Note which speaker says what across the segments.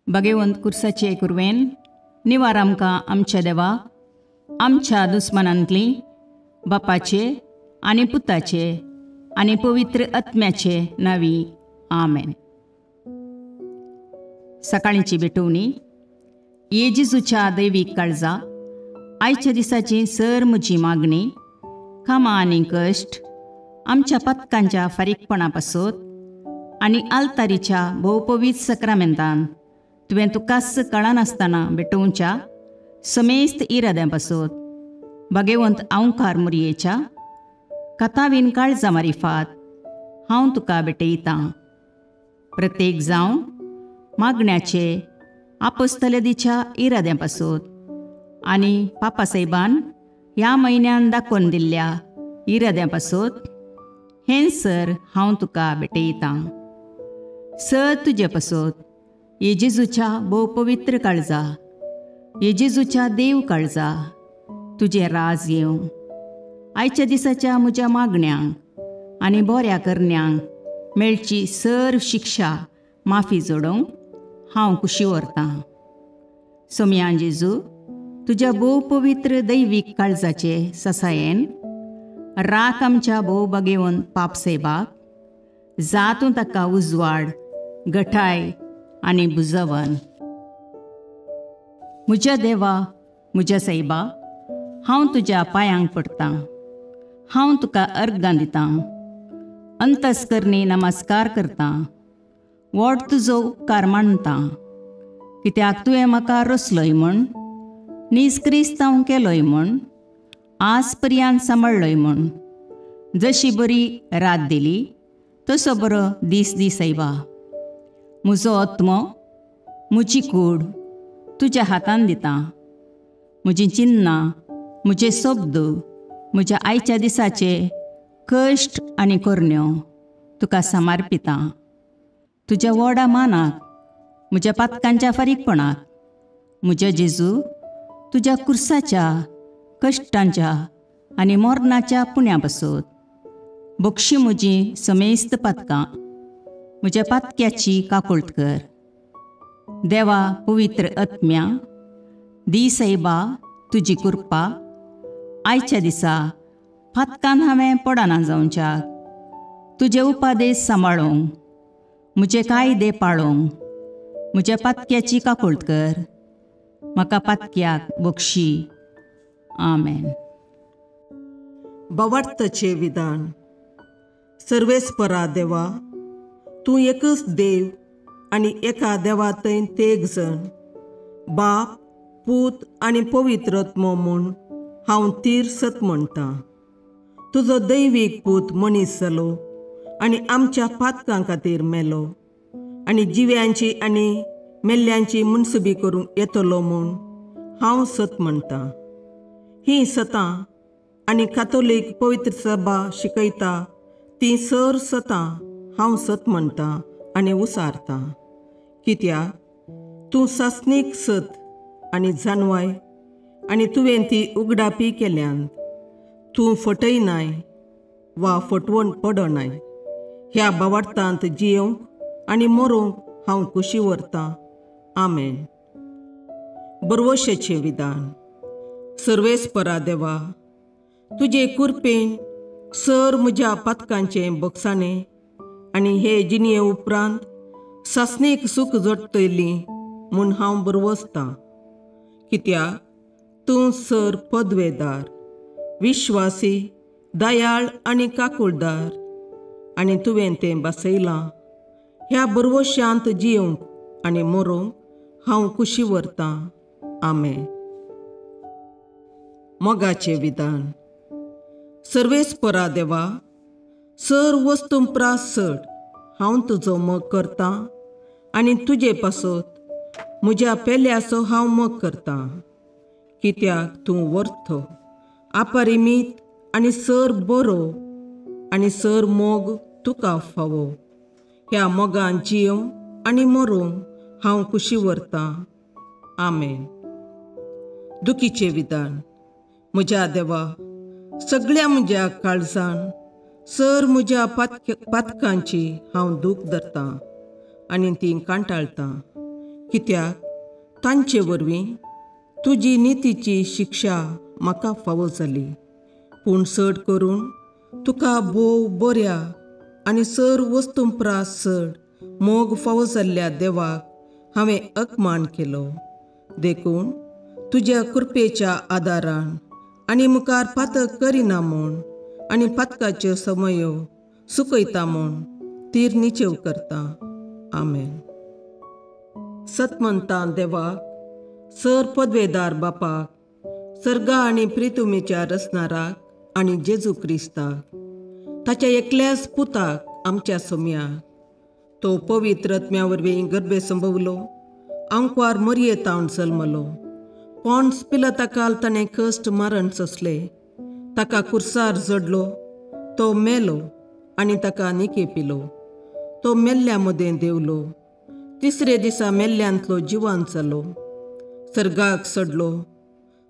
Speaker 1: भगवंत कुर्साचे कुरवेन निवार आमकां आमच्या देवा आमच्या दुस्मनांतली बापाचे आनी पुताचे आनी पवित्र आत्म्याचे नावी आमेन. सकाळींची भेटवणी. येजेजूच्या दैवीक काळजा आयच्या दिसाची सर म्हजी मागणी कामां आनी कश्ट आमच्या पथकांच्या फारीकपणा पासत आनी आल्तारीच्या भोवपवीत सक्रामेंतान तुवें तुकास कळनासतना भेटोवच्या समेस्त इराद्यां पासत भगवंत आवकार मुरयेच्या कथावीन काळजा मारिफात हांव तुका भेटयतां. प्रत्येक जावं मागण्याचे आपोस्तलदीच्या इराद्यां पासत आनी पापासाहेबान ह्या म्हयन्यान दाखोवन दिल्ल्या इराद्यां पासत हें सर हांव तुका भेटयतां. सर तुजे पासत येजेजूच्या भोव पवित्र काळजा, येजेजूच्या देव काळजा तुजें राज येवं. आयच्या दिसाच्या म्हज्या मागण्यांक आनी बऱ्या करण्यांक मेळची सर शिक्षा माफी जोडोवंक हांव कुशी व्हरतां. सोम्या जेजू, तुज्या भोव पवित्र दैवीक काळजाचे ससायेन राख आमच्या भोव भगवंत पापसेबाक, जातूं ताका उजवाड, घटाय आनी बुजवण. म्हज्या देवा, म्हज्या सैबा, हांव तुज्या पांयांक पडटां. हांव तुका अर्गां दितां, अंतस्करणी नमस्कार करतां. व्हड तुजो उपकार मानतां, कित्याक तुवें म्हाका रचलोय म्हूण, निस्क्रिस्तांव केलोय म्हूण, आज पर्यंत सांबाळलोय म्हूण. जशी बरी रात दिली तसो बरो दीस दी सैबा. म्हजो आत्मो, म्हजी कूड तुज्या हातान दितां. म्हजीं चिन्नां, म्हजे शब्द, म्हज्या आयच्या दिसाचे कश्ट आनी करण्यो तुका समर्पितां. तुज्या व्हडा मानाक, म्हज्या पातकांच्या फारीकपणाक, म्हज्या जेजू तुज्या कुर्साच्या कश्टांच्या आनी मरणाच्या पुण्या पासत बक्षी म्हजीं समेस्त पातकां म्हज्या पातक्याची काकुळट कर. देवा पवित्र आत्म्या, दी सैबा तुजी कृपा आयच्या दिसा पातकान हांवें पडना जावच्याक, तुजे उपादेश सांबाळोवंक, म्हजे कायदे पाळोवंक म्हज्या पातक्याची काकुळट कर. म्हाका पातक्याक बक्षी. आमेन.
Speaker 2: भावार्थाचें विधान. सर्वेस्परा देवा, तूं एकच देव आनी एका देवा थंय तेग जण, बाप, पूत आनी पवित्र आत्मो म्हूण हांव तीर सत म्हणटां. तुजो दैवीक पूत मनीस जालो आनी आमच्या पातकां खातीर मेलो आनी जिव्यांची आनी मेल्ल्यांची मुनसुबी करूंक येतलो म्हूण हांव सत म्हणटां. हीं सतां आनी कातोलीक पवित्र सभा शिकयता तीं सर सतां हांव सत म्हणटां आनी उसारतां. कित्याक तूं सासणीक सत आनी जानवाय आनी तुवें ती उगडापी केल्यांत. तूं फटयनाय वा फटवण पडनाय. ह्या भावार्थांत जियोंक आनी मरोवंक हांव कुशी व्हरतां. आमेन. बरवशेचें विधान. सर्वेस्परा देवा, तुजे कुरपेन सर म्हज्या पातकांचें बक्षाणें आनी हे जिणये उपरांत सासणेक सूख जोडटली म्हूण हांव बरवसतां. कित्याक तूं सर पदवेदार, विश्वासी, दयाळ आनी काकुळदार आनी तुवें तें बसयलां. ह्या बरवश्यांत जियोंक आनी मरोवंक हांव कुशी व्हरतां. आमेन. मोगाचें विधान. सर्वेस्परा देवा, सर वस्तुंपरास चड हांव तुजो मोग करतां आनी तुजे पासत म्हज्या पेल्याचो हांव मोग करतां. कित्याक तूं वर्थ, अपरिमीत आनी सर बरो आनी सर मोग तुका फावो. ह्या मोगान जियोंक आनी मरोवंक हांव कुशी व्हरतां. आमेन. दुखीचें विधान. म्हज्या देवा, सगळ्या म्हज्या काळजान सर म्हज्या पातकांची हांव दूख धरतां आनी तीं कांटाळतां. कित्याक तांचे वरवीं तुजी नितीची शिक्षा म्हाका फावो जाली. पूण चड करून तुका भोव बऱ्या आनी सर वस्तूंपरास चड मोग फावो जाल्ल्या देवाक हांवें अकमान केलो. देखून तुज्या कृपेच्या आदारान आनी मुखार पातक करिना म्हूण आनी पातकाच्यो समयो सुकयता म्हूण तीर निचेव करता. आमेन. सतमंतां देवाक, सर पदवेदार बापाक, सर्गा आनी प्रितुमेच्या रचणाराक आनी जेजू क्रिस्ताक, ताच्या एकल्याच पुताक आमच्या सोम्याक, तो पवित्र आत्म्या वरवीं गर्भे संभवलो, आंकवार मरयेतावन जल्मलो, पोन्स पिलाताकाल ताणें कश्ट मरण सोंसले, ताका कुर्सार जडलो, तो मेलो आनी ताका निकेपिलो, तो मेल्ल्या मदें देवलो, तिसरे दिसा मेल्ल्यांतलो जिवांत जालो, सर्गाक चडलो,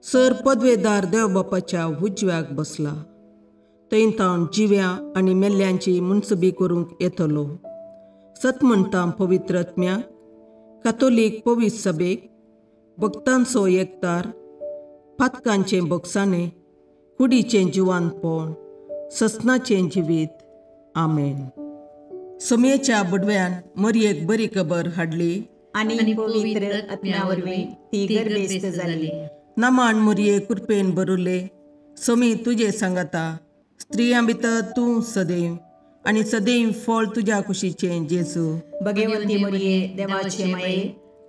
Speaker 2: सर पदवेदार देवबापाच्या उजव्याक बसला, थंय तावन जिव्या आनी मेल्ल्यांची मुनसबी करूंक येतलो. सतमंतां पवित्र आत्म्याक, कातोलीक पवित्र सभेक, भक्तांचो एकतार, पातकांचें बोगसाणें, कुडीचें जिवांतपण, ससनाचें जिवीत. आमेन. सोमयेच्या बुडव्यान मरयेक बरी खबर हाडली
Speaker 1: आनी पवित्र आत्म्या वरवीं ती गर्भेस्त जाली.
Speaker 2: नमान मरये कृपेन भरुले, सोमी तुजे सांगाता, स्त्रियां भितर तूं सदैव आनी सदैव फळ तुज्या कुशीचें जेजू.
Speaker 1: भगवंती मरये देवाचे माये,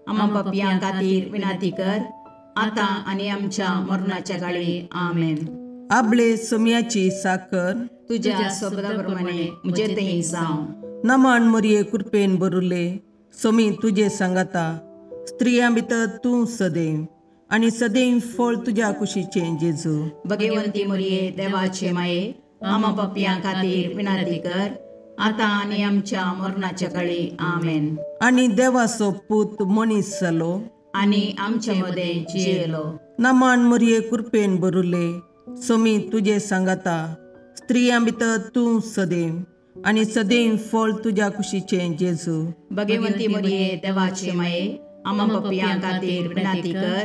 Speaker 1: आम्हा पापयां खातीर विनाती कर, आतां आनी आमच्या मरणाच्या काळी. आमेन.
Speaker 2: आपले सोमयाची साकर
Speaker 1: तुज्या सोबताप्रमाणे म्हजे थंय जावं.
Speaker 2: नमान मरये कृपेन भरुले, सोमी तुजे सांगाता, स्त्रियां भितर तूं सदैव आनी सदैव फळ तुज्या कुशीचें जेजू.
Speaker 1: भगवंती मरये देवाचे माये, आम्हा पापयां खातीर विनाती कर, आतां आनी आमच्या मरणाच्या काळी. आमेन.
Speaker 2: आनी देवाचो पूत मनीस जालो
Speaker 1: आनी आमचे मदें जियेलो.
Speaker 2: नमान मरये कृपेन भरुले, सोमी तुजे सांगाता, स्त्रियां भितर तूं सदैव आनी सदैव फळ तुज्या कुशीचें जेजू.
Speaker 1: भगवंती मरये देवाचे माये, आम्हा पापयां खातीर विनाती कर,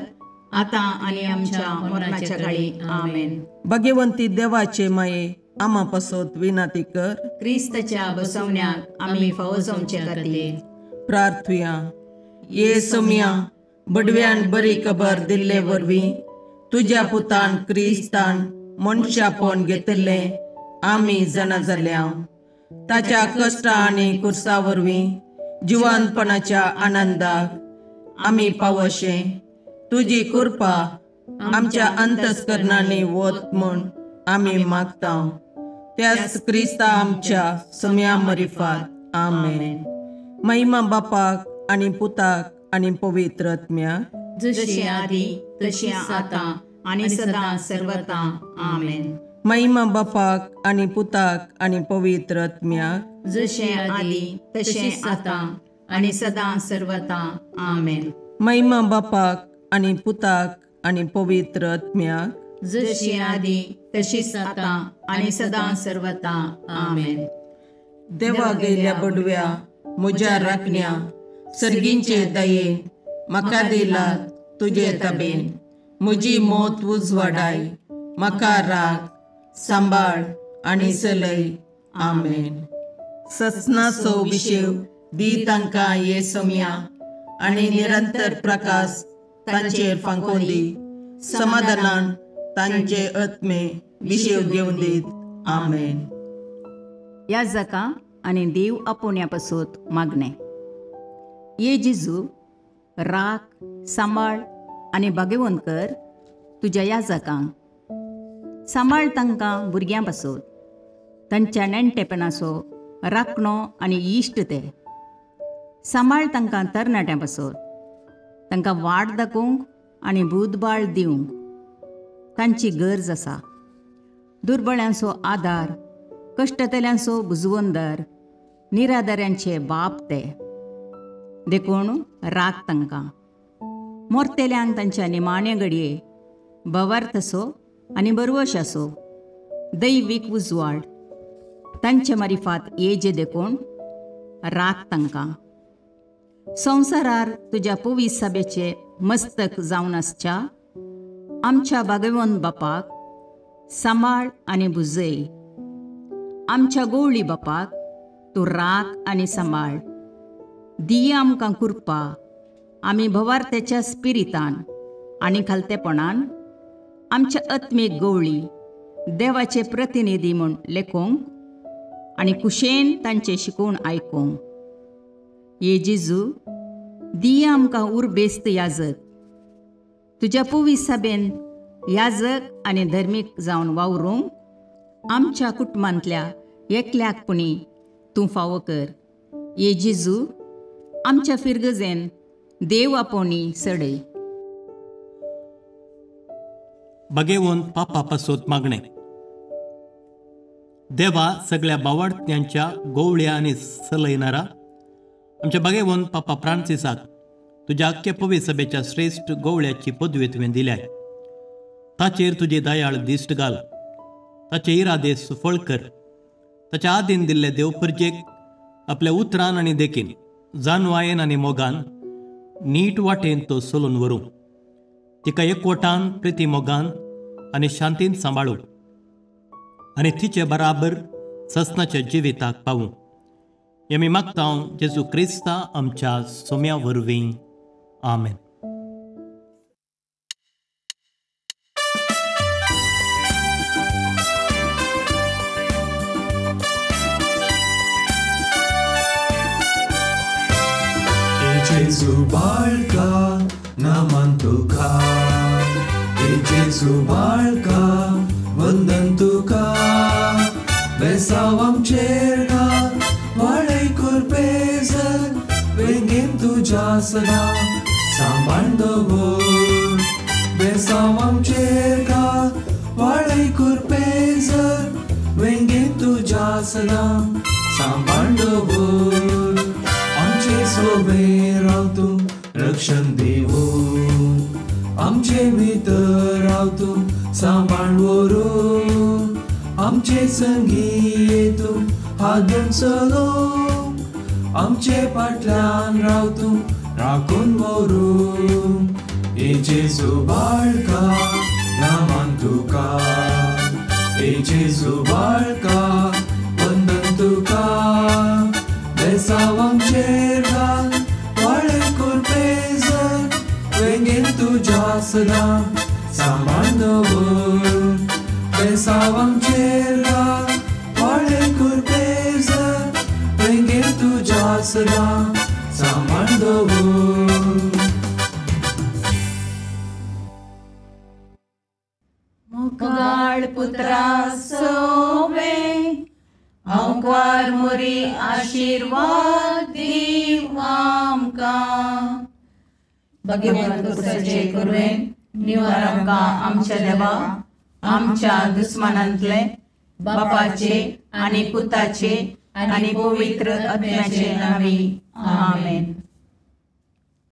Speaker 1: आतां आनी आमच्या मरणाच्या काळी. आमेन.
Speaker 2: भगवंती देवाचे माये, आम्हा पासत विनाती कर.
Speaker 1: क्रिस्ताच्या बसवण्याक आमी फावो जावचे खातीर
Speaker 2: प्रार्थुया. ये सोम्या, बडव्यान बरी खबर दिल्ले वरवीं तुज्या पुतान क्रिस्तान मनशापण घेतिल्लें आमी जाणा जाल्या. ताच्या कश्टा आनी कुर्सा वरवीं जिवंतपणाच्या आनंदाक आमी पावशे. तुजी कृपा आमच्या अंतस्करणांनी वत म्हूण आमी मागता. त्याच क्रिस्ता आमच्या सोम्या मरिफात. आमेन. महिमा बापाक आनी पुताक आनी पवित्र आत्म्याक,
Speaker 1: जशी आदी तशी आतां आनी सदां सर्वता. आमेन.
Speaker 2: महिमा बापाक आनी पुताक आनी पवित्र आत्म्याक,
Speaker 1: जशे आदी तशे आतां आनी सदां सर्वता. आमेन.
Speaker 2: महिमा बापाक आनी पुताक आनी पवित्र आत्म्याक,
Speaker 1: जशी आदी तशीच आतां आनी सदां सर्वता. आमेन.
Speaker 2: देवा गेल्या बडव्या म्हज्या राखण्या, सर्गींचे दयेन म्हाका दिला तुजे ताबेन. म्हजी मोत उजवाडाय, म्हाका राख, सांबाळ आनी चलय. आमेन. ससनाचो विशेव दी तांकां ये सोम्या, आनी निरंतर प्रकाश तांचेर फांकोन दी. समाधानान तांचे आत्मे विशेव घेवन दीत. आमेन.
Speaker 1: याजकां आनी देव आपोवण्या पासत मागणें. ये जेजू, राख, सांबाळ आनी भाग्यवंत कर तुज्या याजकांक. सांबाळ तांकां भुरग्यां पासत, तांच्या नेणटेपणाचो राखणो आनी इश्ट ते. सांबाळ तांकां तरणाट्यां पासत, तांकां वाट दाखोवंक आनी बुदबाळ दिवंक तांची गरज आसा. दुर्बळ्यांचो आदार, कश्टतल्यांचो बुजवंदर, निराधाऱ्यांचे बाप ते. देखून राख तांकां. मोरतेल्यांक तांच्या निमाणे घडये भवार्थसो आनी बरवशाचो दैवीक उजवाड तांचे मारिफात येजे देखून राख तांकां. संवसारार तुज्या पवित्र सभेचे मस्तक जावन आसच्या आमच्या भगवंत बापाक सांबाळ आनी बुजय. आमच्या गवळी बापाक तूं राख आनी सांबाळ. दिया आमकां कृपा आमी भवार्थ्याच्या स्पिरितान आनी खालतेपणान आमच्या आत्मीक गवळी देवाचे प्रतिनिधी म्हूण लेखोंक आनी कुशेन तांचे शिकवण आयकूंक. ये जेजू दिया आमकां उर्बेस्त याजक. तुज्या पवित्र सभेन याजक आनी धर्मीक जावन वावरूंक आमच्या कुटुंबांतल्या एकल्याकपणी तूं फावो कर. ये जेजू आमच्या फिरगजेन देव आपोवणी सडय.
Speaker 3: भगवंत पापा पासत मागणे. देवा सगळ्या बावार्थ्यांच्या गोवळ्या आनी सलयणारा आमच्या भगवंत पापा फ्रांसिसाक तुज्या आख्या पवित्र सभेच्या श्रेष्ठ गोवळ्याची पदवी तुवें दिल्या. ताचेर तुजी दयाळ दिश्ट घाल. ताचे इरादे सुफळ कर. ताच्या आदीन दिल्ले देवपर्जेक आपल्या उतरान आनी देखीन जानवायेन आनी मोगान नीट वाटेन तो चलून व्हरूं. तिका एकवटान प्रिती मोगान आनी शांतीन सांबाळूं आनी तिचे बराबर ससनाच्या जिविताक पावूं. हें आमी मागता जेजू क्रिस्ता आमच्या सोम्या वरवीं. आमेन.
Speaker 4: Jesu barca naman tuka, Jesu barca vandan tuka, besawam cherga, valai kurpezan, vengem tuja sada, samandovor. Besawam cherga, valai kurpezan, vengem tuja sada, samandovor. आमचे सोबे रावतू रक्षण देवून, आमचे भितर रावतू सांबाळ व्हरून, आमचे संगी येतू हादून चलो, आमचे फाटल्यान रावतू राखून व्हरून. ए जेजू बाळका नामान तुका, ए जेजू बाळका वंदन तुका. Besawam chergan, vale kurpezan, vengem tuja sada, samandovor. Besawam chergan, vale kurpezan, vengem tuja sada, samandovor.
Speaker 1: मुगाळ पुत्रा सोवे अंकार मुरी आशीर्वाद दीव आमकां. भगवंत कुसाचे करुवेन निवार आमकां आमच्या देवा आमच्या दुस्मानांतले बापाचे आनी पुताचे आनी पवित्र आत्म्याचे नांवी. आमेन.